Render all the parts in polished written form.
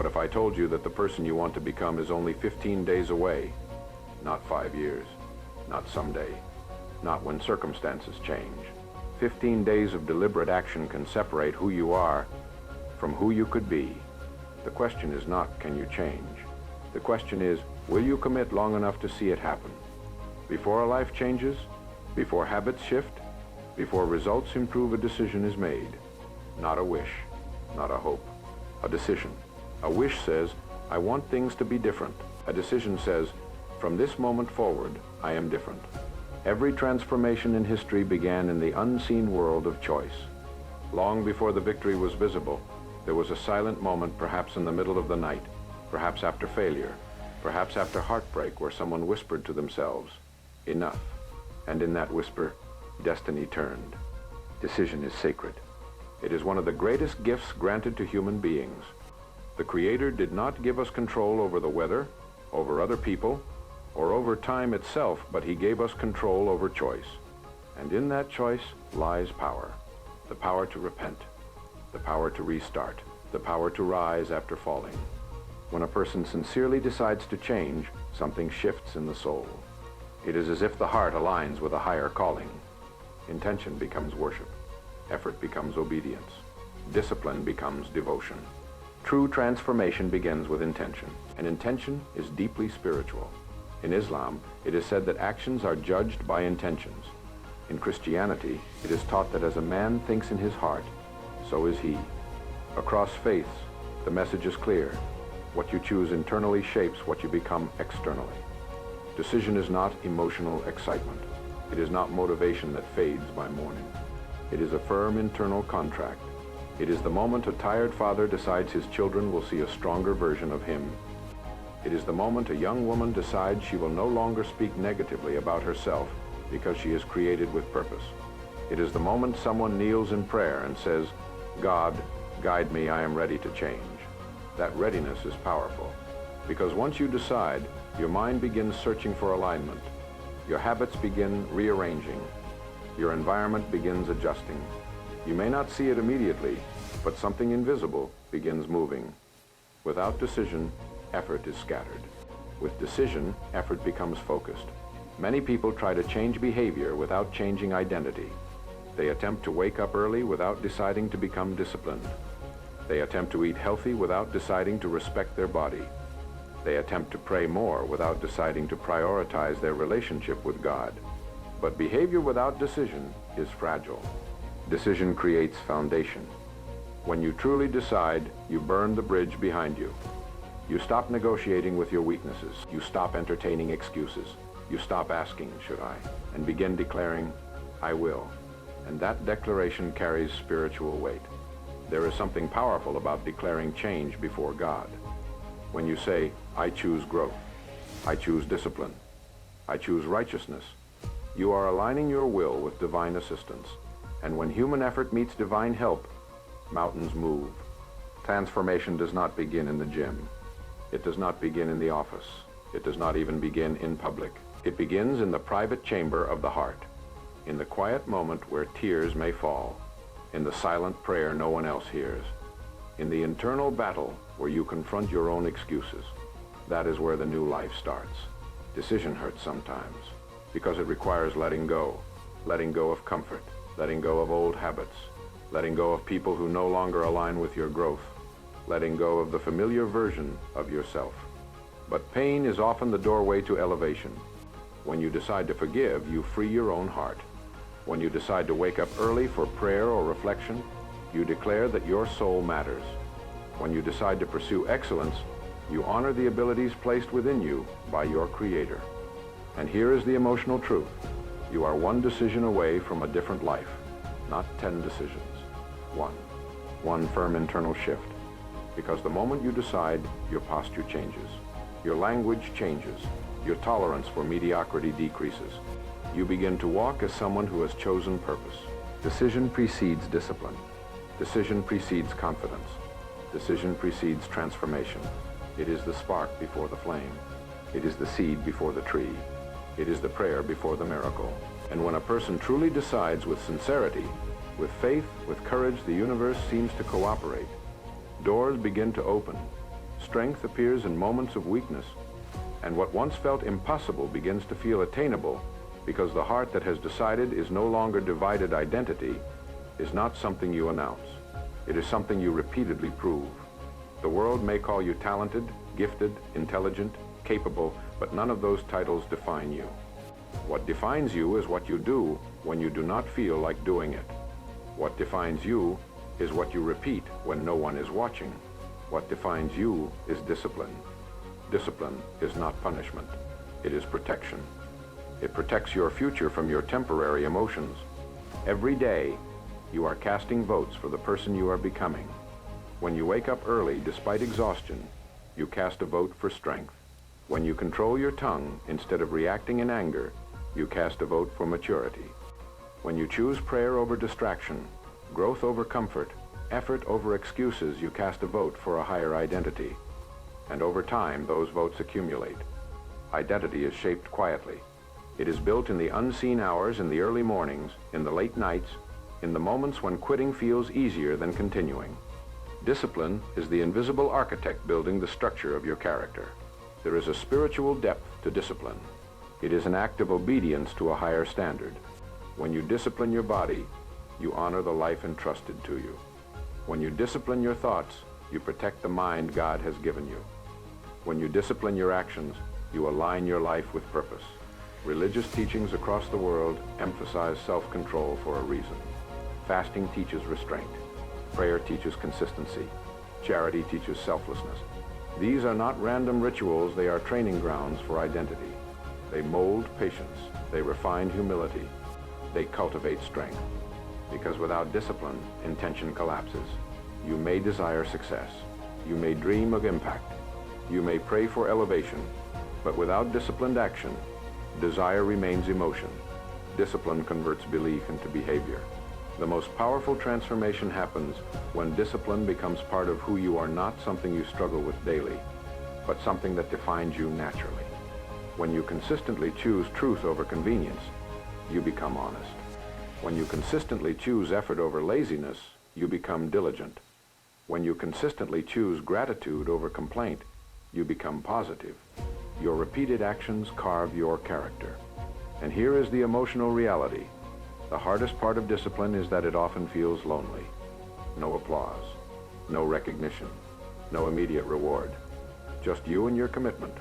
What if I told you that the person you want to become is only 15 days away? Not 5 years, not someday, not when circumstances change. 15 days of deliberate action can separate who you are from who you could be. The question is not, can you change? The question is, will you commit long enough to see it happen? Before a life changes, before habits shift, before results improve, a decision is made. Not a wish, not a hope, a decision. A wish says, I want things to be different. A decision says, from this moment forward, I am different. Every transformation in history began in the unseen world of choice. Long before the victory was visible, there was a silent moment, perhaps in the middle of the night, perhaps after failure, perhaps after heartbreak, where someone whispered to themselves, enough. And in that whisper, destiny turned. Decision is sacred. It is one of the greatest gifts granted to human beings. The Creator did not give us control over the weather, over other people, or over time itself, but He gave us control over choice. And in that choice lies power. The power to repent, the power to restart, the power to rise after falling. When a person sincerely decides to change, something shifts in the soul. It is as if the heart aligns with a higher calling. Intention becomes worship. Effort becomes obedience. Discipline becomes devotion. True transformation begins with intention, and intention is deeply spiritual. In Islam, it is said that actions are judged by intentions. In Christianity, it is taught that as a man thinks in his heart, so is he. Across faiths, the message is clear. What you choose internally shapes what you become externally. Decision is not emotional excitement. It is not motivation that fades by morning. It is a firm internal contract. It is the moment a tired father decides his children will see a stronger version of him. It is the moment a young woman decides she will no longer speak negatively about herself because she is created with purpose. It is the moment someone kneels in prayer and says, God, guide me, I am ready to change. That readiness is powerful, because once you decide, your mind begins searching for alignment. Your habits begin rearranging. Your environment begins adjusting. You may not see it immediately, but something invisible begins moving. Without decision, effort is scattered. With decision, effort becomes focused. Many people try to change behavior without changing identity. They attempt to wake up early without deciding to become disciplined. They attempt to eat healthy without deciding to respect their body. They attempt to pray more without deciding to prioritize their relationship with God. But behavior without decision is fragile. Decision creates foundation. When you truly decide, you burn the bridge behind you. You stop negotiating with your weaknesses. You stop entertaining excuses. You stop asking, should I? And begin declaring, I will. And that declaration carries spiritual weight. There is something powerful about declaring change before God. When you say, I choose growth, I choose discipline, I choose righteousness, you are aligning your will with divine assistance. And when human effort meets divine help, mountains move. Transformation does not begin in the gym. It does not begin in the office. It does not even begin in public. It begins in the private chamber of the heart, in the quiet moment where tears may fall, in the silent prayer no one else hears, in the internal battle where you confront your own excuses. That is where the new life starts. Decision hurts sometimes, because it requires letting go of comfort, letting go of old habits, letting go of people who no longer align with your growth, letting go of the familiar version of yourself. But pain is often the doorway to elevation. When you decide to forgive, you free your own heart. When you decide to wake up early for prayer or reflection, you declare that your soul matters. When you decide to pursue excellence, you honor the abilities placed within you by your Creator. And here is the emotional truth. You are one decision away from a different life, not 10 decisions. One firm internal shift. Because the moment you decide, your posture changes. Your language changes. Your tolerance for mediocrity decreases. You begin to walk as someone who has chosen purpose. Decision precedes discipline. Decision precedes confidence. Decision precedes transformation. It is the spark before the flame. It is the seed before the tree. It is the prayer before the miracle. And when a person truly decides with sincerity, with faith, with courage, the universe seems to cooperate. Doors begin to open. Strength appears in moments of weakness, and what once felt impossible begins to feel attainable because the heart that has decided is no longer divided identity is not something you announce. It is something you repeatedly prove. The world may call you talented, gifted, intelligent, capable, but none of those titles define you. What defines you is what you do when you do not feel like doing it. What defines you is what you repeat when no one is watching. What defines you is discipline. Discipline is not punishment. It is protection. It protects your future from your temporary emotions. Every day, you are casting votes for the person you are becoming. When you wake up early despite exhaustion, you cast a vote for strength. When you control your tongue instead of reacting in anger, you cast a vote for maturity. When you choose prayer over distraction, growth over comfort, effort over excuses, you cast a vote for a higher identity. And over time, those votes accumulate. Identity is shaped quietly. It is built in the unseen hours, in the early mornings, in the late nights, in the moments when quitting feels easier than continuing. Discipline is the invisible architect building the structure of your character. There is a spiritual depth to discipline. It is an act of obedience to a higher standard. When you discipline your body, you honor the life entrusted to you. When you discipline your thoughts, you protect the mind God has given you. When you discipline your actions, you align your life with purpose. Religious teachings across the world emphasize self-control for a reason. Fasting teaches restraint. Prayer teaches consistency. Charity teaches selflessness. These are not random rituals, they are training grounds for identity. They mold patience. They refine humility. They cultivate strength. Because without discipline, intention collapses. You may desire success. You may dream of impact. You may pray for elevation. But without disciplined action, desire remains emotion. Discipline converts belief into behavior. The most powerful transformation happens when discipline becomes part of who you are, not something you struggle with daily, but something that defines you naturally. When you consistently choose truth over convenience, you become honest. When you consistently choose effort over laziness, you become diligent. When you consistently choose gratitude over complaint, you become positive. Your repeated actions carve your character. And here is the emotional reality. The hardest part of discipline is that it often feels lonely. No applause, no recognition, no immediate reward. Just you and your commitment.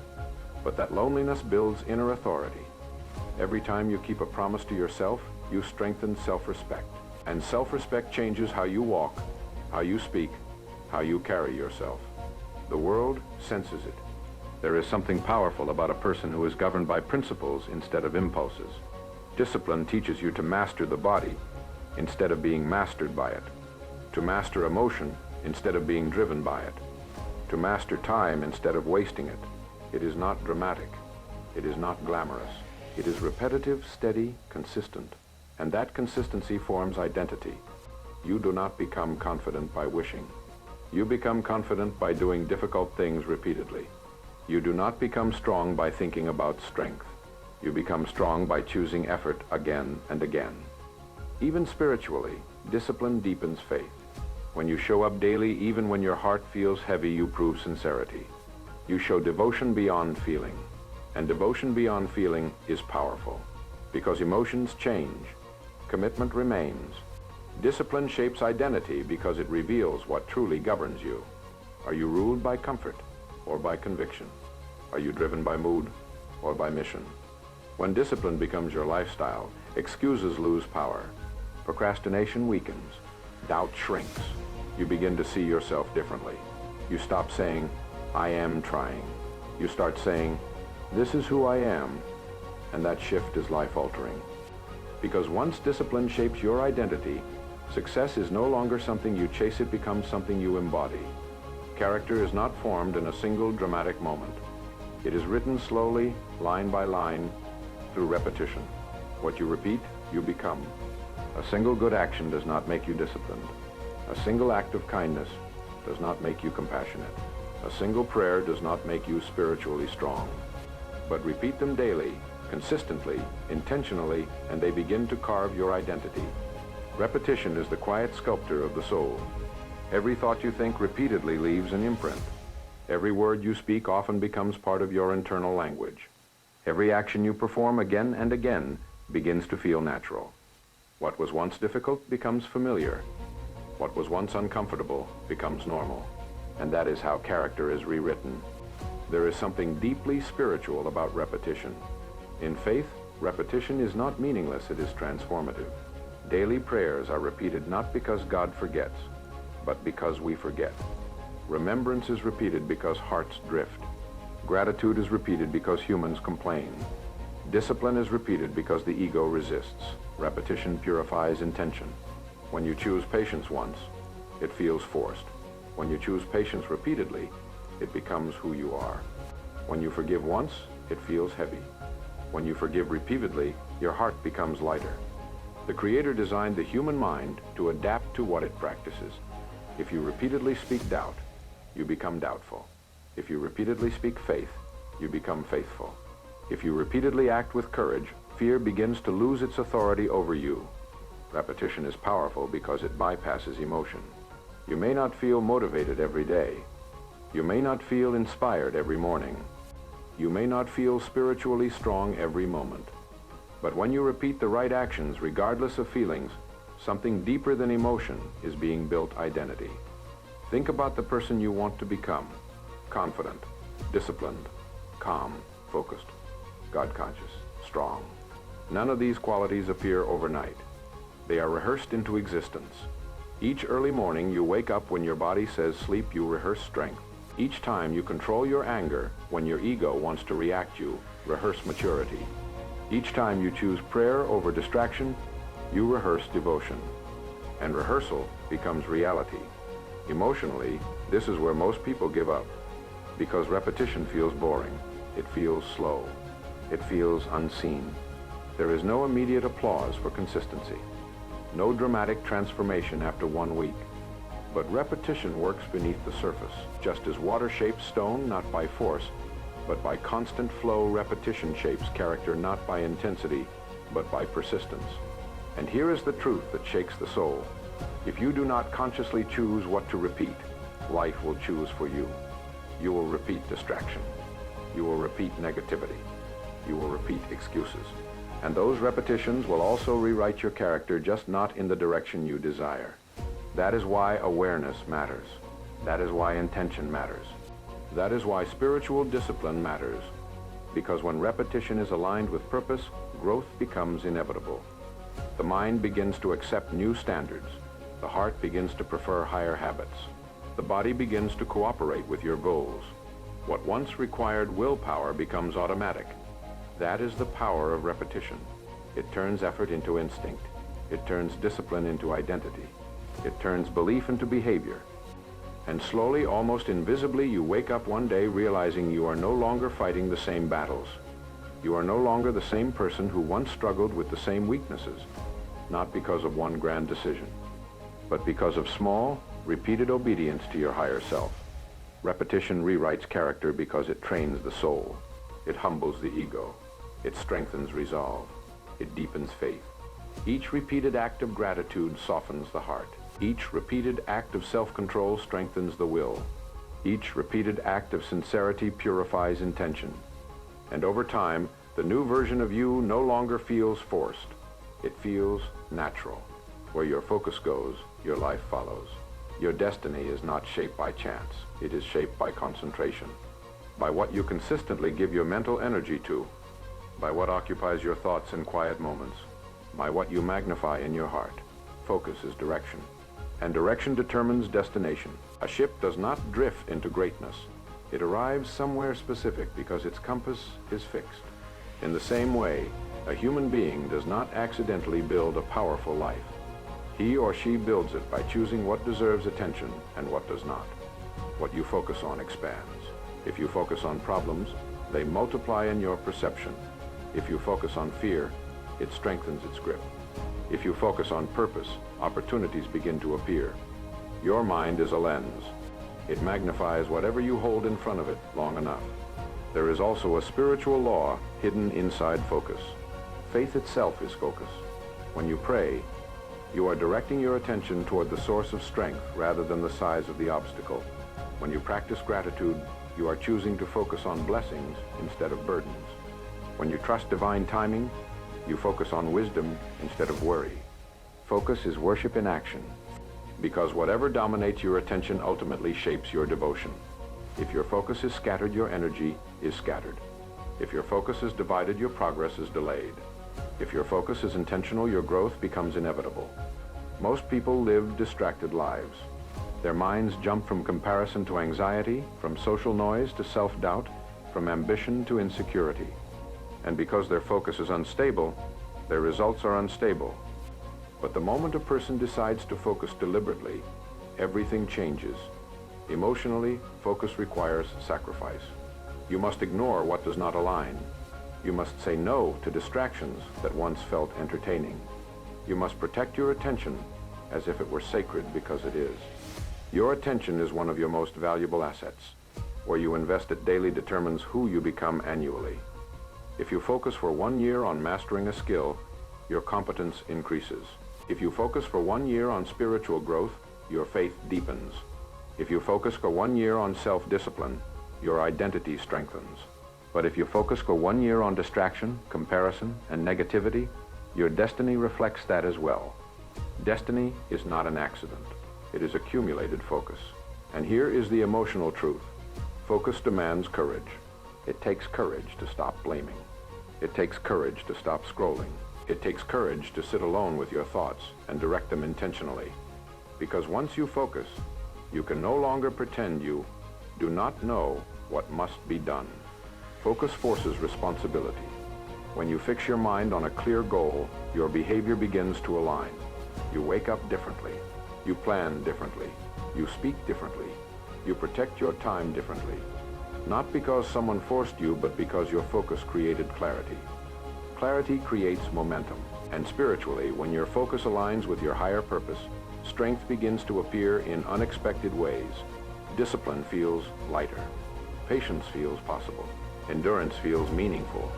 But that loneliness builds inner authority. Every time you keep a promise to yourself, you strengthen self-respect. And self-respect changes how you walk, how you speak, how you carry yourself. The world senses it. There is something powerful about a person who is governed by principles instead of impulses. Discipline teaches you to master the body instead of being mastered by it, to master emotion instead of being driven by it, to master time instead of wasting it. It is not dramatic. It is not glamorous. It is repetitive, steady, consistent. And that consistency forms identity. You do not become confident by wishing. You become confident by doing difficult things repeatedly. You do not become strong by thinking about strength. You become strong by choosing effort again and again. Even spiritually, discipline deepens faith. When you show up daily, even when your heart feels heavy, you prove sincerity. You show devotion beyond feeling. And devotion beyond feeling is powerful. Because emotions change, commitment remains. Discipline shapes identity because it reveals what truly governs you. Are you ruled by comfort or by conviction? Are you driven by mood or by mission? When discipline becomes your lifestyle, excuses lose power. Procrastination weakens. Doubt shrinks. You begin to see yourself differently. You stop saying, I am trying. You start saying, this is who I am. And that shift is life-altering. Because once discipline shapes your identity, success is no longer something you chase, it becomes something you embody. Character is not formed in a single dramatic moment. It is written slowly, line by line, through repetition. What you repeat, you become. A single good action does not make you disciplined. A single act of kindness does not make you compassionate. A single prayer does not make you spiritually strong. But repeat them daily, consistently, intentionally, and they begin to carve your identity. Repetition is the quiet sculptor of the soul. Every thought you think repeatedly leaves an imprint. Every word you speak often becomes part of your internal language. Every action you perform again and again begins to feel natural. What was once difficult becomes familiar. What was once uncomfortable becomes normal. And that is how character is rewritten. There is something deeply spiritual about repetition. In faith, repetition is not meaningless, it is transformative. Daily prayers are repeated not because God forgets, but because we forget. Remembrance is repeated because hearts drift. Gratitude is repeated because humans complain. Discipline is repeated because the ego resists. Repetition purifies intention. When you choose patience once, it feels forced. When you choose patience repeatedly, it becomes who you are. When you forgive once, it feels heavy. When you forgive repeatedly, your heart becomes lighter. The Creator designed the human mind to adapt to what it practices. If you repeatedly speak doubt, you become doubtful. If you repeatedly speak faith, you become faithful. If you repeatedly act with courage, fear begins to lose its authority over you. Repetition is powerful because it bypasses emotion. You may not feel motivated every day. You may not feel inspired every morning. You may not feel spiritually strong every moment. But when you repeat the right actions regardless of feelings, something deeper than emotion is being built: identity. Think about the person you want to become: confident, disciplined, calm, focused, God-conscious, strong. None of these qualities appear overnight. They are rehearsed into existence. Each early morning you wake up when your body says sleep, you rehearse strength. Each time you control your anger when your ego wants to react, you rehearse maturity. Each time you choose prayer over distraction, you rehearse devotion. And rehearsal becomes reality. Emotionally, this is where most people give up, because repetition feels boring. It feels slow. It feels unseen. There is no immediate applause for consistency. No dramatic transformation after 1 week. But repetition works beneath the surface. Just as water shapes stone not by force, but by constant flow, repetition shapes character not by intensity, but by persistence. And here is the truth that shakes the soul. If you do not consciously choose what to repeat, life will choose for you. You will repeat distraction. You will repeat negativity. You will repeat excuses. And those repetitions will also rewrite your character, just not in the direction you desire. That is why awareness matters. That is why intention matters. That is why spiritual discipline matters. Because when repetition is aligned with purpose, growth becomes inevitable. The mind begins to accept new standards. The heart begins to prefer higher habits. The body begins to cooperate with your goals. What once required willpower becomes automatic. That is the power of repetition. It turns effort into instinct. It turns discipline into identity. It turns belief into behavior. And slowly, almost invisibly, you wake up one day realizing you are no longer fighting the same battles. You are no longer the same person who once struggled with the same weaknesses, not because of one grand decision, but because of small, repeated obedience to your higher self. Repetition rewrites character because it trains the soul. It humbles the ego. It strengthens resolve. It deepens faith. Each repeated act of gratitude softens the heart. Each repeated act of self-control strengthens the will. Each repeated act of sincerity purifies intention. And over time, the new version of you no longer feels forced. It feels natural. Where your focus goes, your life follows. Your destiny is not shaped by chance. It is shaped by concentration. By what you consistently give your mental energy to. By what occupies your thoughts in quiet moments. By what you magnify in your heart. Focus is direction. And direction determines destination. A ship does not drift into greatness. It arrives somewhere specific because its compass is fixed. In the same way, a human being does not accidentally build a powerful life. He or she builds it by choosing what deserves attention and what does not. What you focus on expands. If you focus on problems, they multiply in your perception. If you focus on fear, it strengthens its grip. If you focus on purpose, opportunities begin to appear. Your mind is a lens. It magnifies whatever you hold in front of it long enough. There is also a spiritual law hidden inside focus. Faith itself is focus. When you pray, you are directing your attention toward the source of strength rather than the size of the obstacle. When you practice gratitude, you are choosing to focus on blessings instead of burdens. When you trust divine timing, you focus on wisdom instead of worry. Focus is worship in action, because whatever dominates your attention ultimately shapes your devotion. If your focus is scattered, your energy is scattered. If your focus is divided, your progress is delayed. If your focus is intentional, your growth becomes inevitable. Most people live distracted lives. Their minds jump from comparison to anxiety, from social noise to self-doubt, from ambition to insecurity. And because their focus is unstable, their results are unstable. But the moment a person decides to focus deliberately, everything changes. Emotionally, focus requires sacrifice. You must ignore what does not align. You must say no to distractions that once felt entertaining. You must protect your attention as if it were sacred, because it is. Your attention is one of your most valuable assets. Where you invest it daily determines who you become annually. If you focus for 1 year on mastering a skill, your competence increases. If you focus for 1 year on spiritual growth, your faith deepens. If you focus for 1 year on self-discipline, your identity strengthens. But if you focus for 1 year on distraction, comparison, and negativity, your destiny reflects that as well. Destiny is not an accident. It is accumulated focus. And here is the emotional truth. Focus demands courage. It takes courage to stop blaming. It takes courage to stop scrolling. It takes courage to sit alone with your thoughts and direct them intentionally. Because once you focus, you can no longer pretend you do not know what must be done. Focus forces responsibility. When you fix your mind on a clear goal, your behavior begins to align. You wake up differently. You plan differently. You speak differently. You protect your time differently. Not because someone forced you, but because your focus created clarity. Clarity creates momentum. And spiritually, when your focus aligns with your higher purpose, strength begins to appear in unexpected ways. Discipline feels lighter. Patience feels possible. Endurance feels meaningful.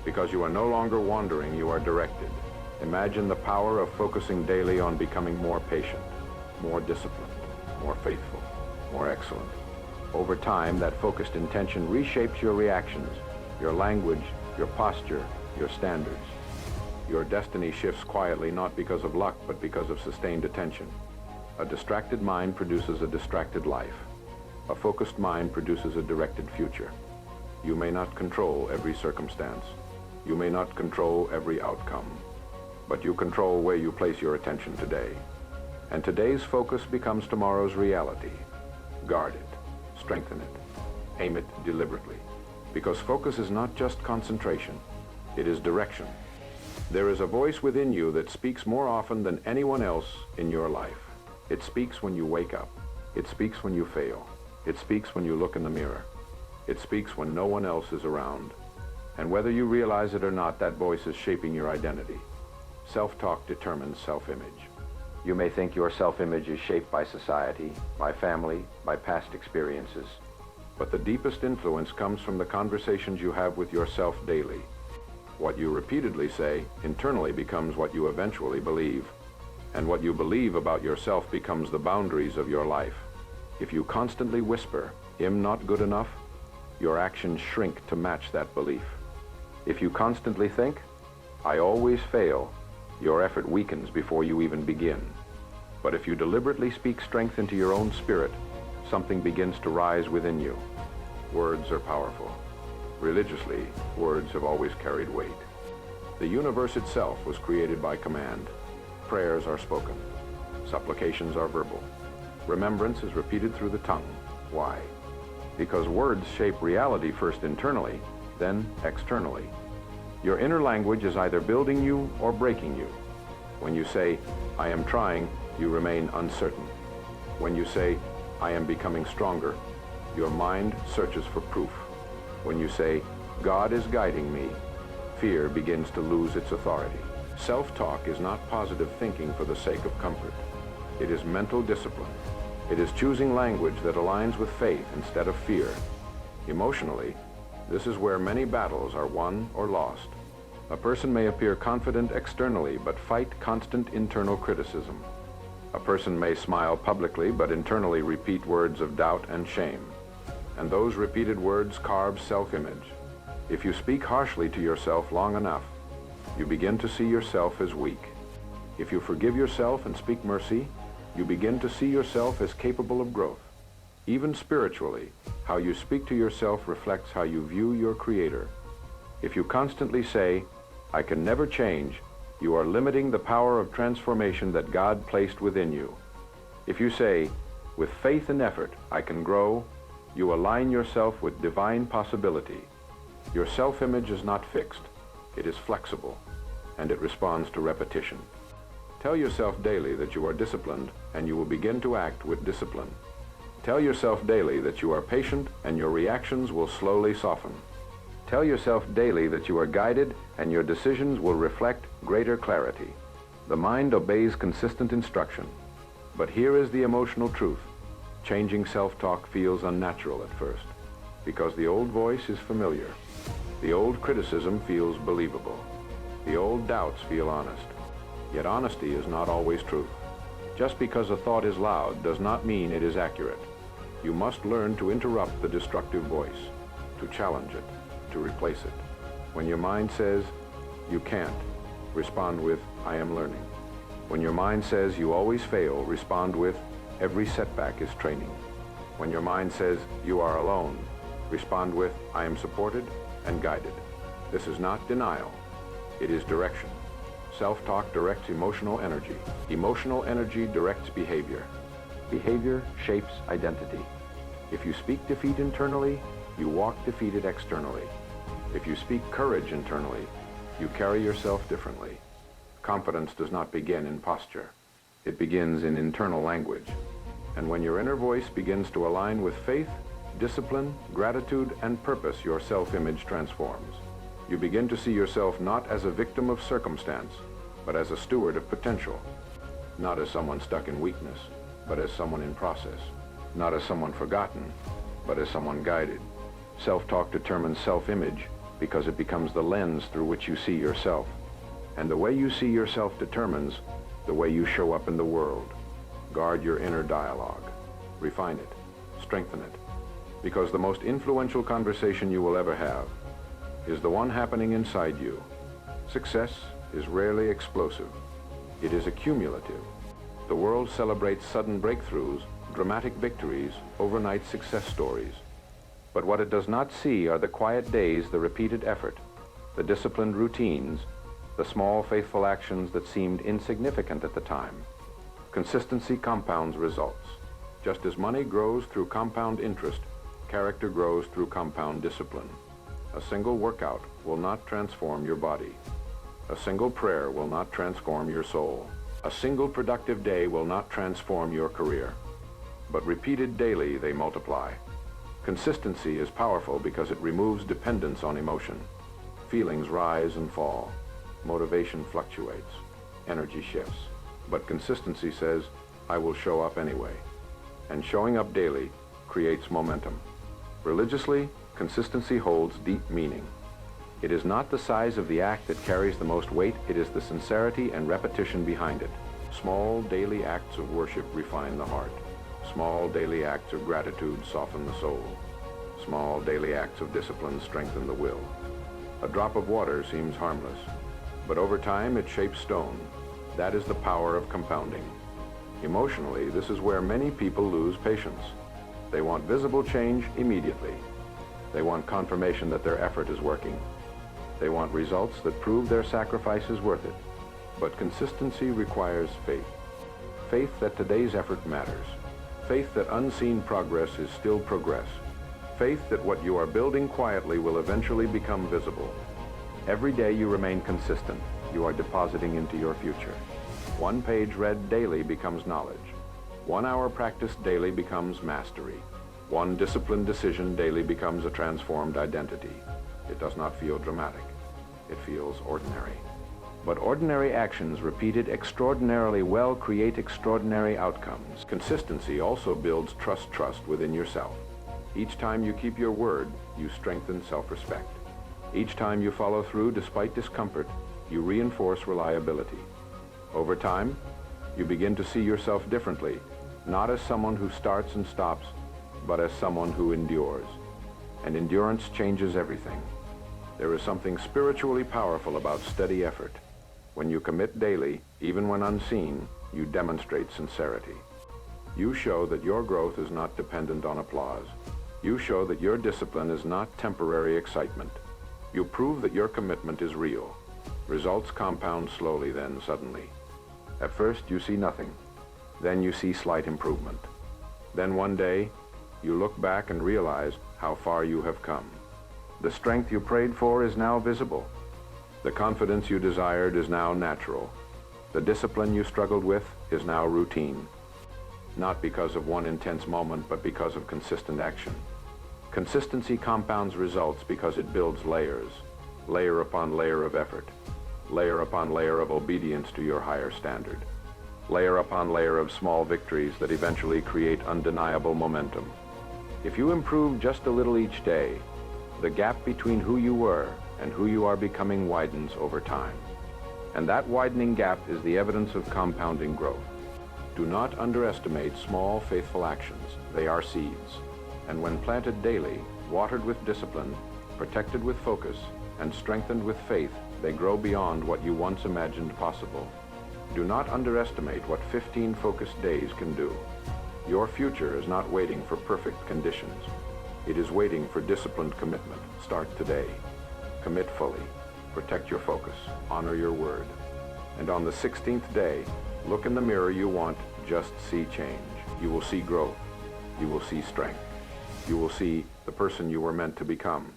Because you are no longer wandering, you are directed. Imagine the power of focusing daily on becoming more patient, more disciplined, more faithful, more excellent. Over time, that focused intention reshapes your reactions, your language, your posture, your standards. Your destiny shifts quietly, not because of luck, but because of sustained attention. A distracted mind produces a distracted life. A focused mind produces a directed future. You may not control every circumstance. You may not control every outcome. But you control where you place your attention today. And today's focus becomes tomorrow's reality. Guard it. Strengthen it. Aim it deliberately. Because focus is not just concentration. It is direction. There is a voice within you that speaks more often than anyone else in your life. It speaks when you wake up. It speaks when you fail. It speaks when you look in the mirror. It speaks when no one else is around. And whether you realize it or not, that voice is shaping your identity. Self-talk determines self-image. You may think your self-image is shaped by society, by family, by past experiences. But the deepest influence comes from the conversations you have with yourself daily. What you repeatedly say internally becomes what you eventually believe. And what you believe about yourself becomes the boundaries of your life. If you constantly whisper, "I'm not good enough," your actions shrink to match that belief. If you constantly think, "I always fail," your effort weakens before you even begin. But if you deliberately speak strength into your own spirit, something begins to rise within you. Words are powerful. Religiously, words have always carried weight. The universe itself was created by command. Prayers are spoken. Supplications are verbal. Remembrance is repeated through the tongue. Why? Because words shape reality first internally, then externally. Your inner language is either building you or breaking you. When you say, "I am trying," you remain uncertain. When you say, "I am becoming stronger," your mind searches for proof. When you say, "God is guiding me," fear begins to lose its authority. Self-talk is not positive thinking for the sake of comfort. It is mental discipline. It is choosing language that aligns with faith instead of fear. Emotionally, this is where many battles are won or lost. A person may appear confident externally, but fight constant internal criticism. A person may smile publicly but internally repeat words of doubt and shame. And those repeated words carve self-image. If you speak harshly to yourself long enough, you begin to see yourself as weak. If you forgive yourself and speak mercy, you begin to see yourself as capable of growth. Even spiritually, how you speak to yourself reflects how you view your Creator. If you constantly say, "I can never change," you are limiting the power of transformation that God placed within you. If you say, "With faith and effort, I can grow," you align yourself with divine possibility. Your self-image is not fixed. It is flexible, and it responds to repetition. Tell yourself daily that you are disciplined, and you will begin to act with discipline. Tell yourself daily that you are patient, and your reactions will slowly soften. Tell yourself daily that you are guided, and your decisions will reflect greater clarity. The mind obeys consistent instruction. But here is the emotional truth. Changing self-talk feels unnatural at first, because the old voice is familiar. The old criticism feels believable. The old doubts feel honest. Yet honesty is not always truth. Just because a thought is loud does not mean it is accurate. You must learn to interrupt the destructive voice, to challenge it, to replace it. When your mind says, "You can't," respond with, "I am learning." When your mind says you always fail, respond with, "Every setback is training." When your mind says you are alone, respond with, "I am supported and guided." This is not denial. It is direction. Self-talk directs emotional energy. Emotional energy directs behavior. Behavior shapes identity. If you speak defeat internally, you walk defeated externally. If you speak courage internally, you carry yourself differently. Confidence does not begin in posture. It begins in internal language. And when your inner voice begins to align with faith, discipline, gratitude, and purpose, your self-image transforms. You begin to see yourself not as a victim of circumstance, but as a steward of potential. Not as someone stuck in weakness, but as someone in process. Not as someone forgotten, but as someone guided. Self-talk determines self-image because it becomes the lens through which you see yourself. And the way you see yourself determines the way you show up in the world. Guard your inner dialogue. Refine it. Strengthen it. Because the most influential conversation you will ever have is the one happening inside you. Success is rarely explosive. It is accumulative. The world celebrates sudden breakthroughs, dramatic victories, overnight success stories. But what it does not see are the quiet days, the repeated effort, the disciplined routines, the small faithful actions that seemed insignificant at the time. Consistency compounds results. Just as money grows through compound interest, character grows through compound discipline. A single workout will not transform your body. A single prayer will not transform your soul. A single productive day will not transform your career. But repeated daily, they multiply. Consistency is powerful because it removes dependence on emotion. Feelings rise and fall. Motivation fluctuates. Energy shifts. But consistency says, "I will show up anyway." And showing up daily creates momentum. Religiously, consistency holds deep meaning. It is not the size of the act that carries the most weight, it is the sincerity and repetition behind it. Small daily acts of worship refine the heart. Small daily acts of gratitude soften the soul. Small daily acts of discipline strengthen the will. A drop of water seems harmless, but over time it shapes stone. That is the power of compounding. Emotionally, this is where many people lose patience. They want visible change immediately. They want confirmation that their effort is working. They want results that prove their sacrifice is worth it. But consistency requires faith. Faith that today's effort matters. Faith that unseen progress is still progress. Faith that what you are building quietly will eventually become visible. Every day you remain consistent, you are depositing into your future. One page read daily becomes knowledge. 1 hour practiced daily becomes mastery. One disciplined decision daily becomes a transformed identity. It does not feel dramatic. It feels ordinary. But ordinary actions repeated extraordinarily well create extraordinary outcomes. Consistency also builds trust within yourself. Each time you keep your word, you strengthen self-respect. Each time you follow through despite discomfort, you reinforce reliability. Over time, You begin to see yourself differently, not as someone who starts and stops, but as someone who endures. And endurance changes everything. There is something spiritually powerful about steady effort. When you commit daily, even when unseen, you demonstrate sincerity. You show that your growth is not dependent on applause. You show that your discipline is not temporary excitement. You prove that your commitment is real. Results compound slowly, then suddenly. At first, you see nothing. Then you see slight improvement. Then one day, you look back and realize how far you have come. The strength you prayed for is now visible. The confidence you desired is now natural. The discipline you struggled with is now routine. Not because of one intense moment, but because of consistent action. Consistency compounds results because it builds layers, layer upon layer of effort, layer upon layer of obedience to your higher standard, layer upon layer of small victories that eventually create undeniable momentum. If you improve just a little each day, the gap between who you were and who you are becoming widens over time. And that widening gap is the evidence of compounding growth. Do not underestimate small, faithful actions. They are seeds. And when planted daily, watered with discipline, protected with focus, and strengthened with faith, they grow beyond what you once imagined possible. Do not underestimate what 15 focused days can do. Your future is not waiting for perfect conditions. It is waiting for disciplined commitment. Start today. Commit fully. Protect your focus. Honor your word. And on the 16th day, look in the mirror you want, just see change. You will see growth. You will see strength. You will see the person you were meant to become.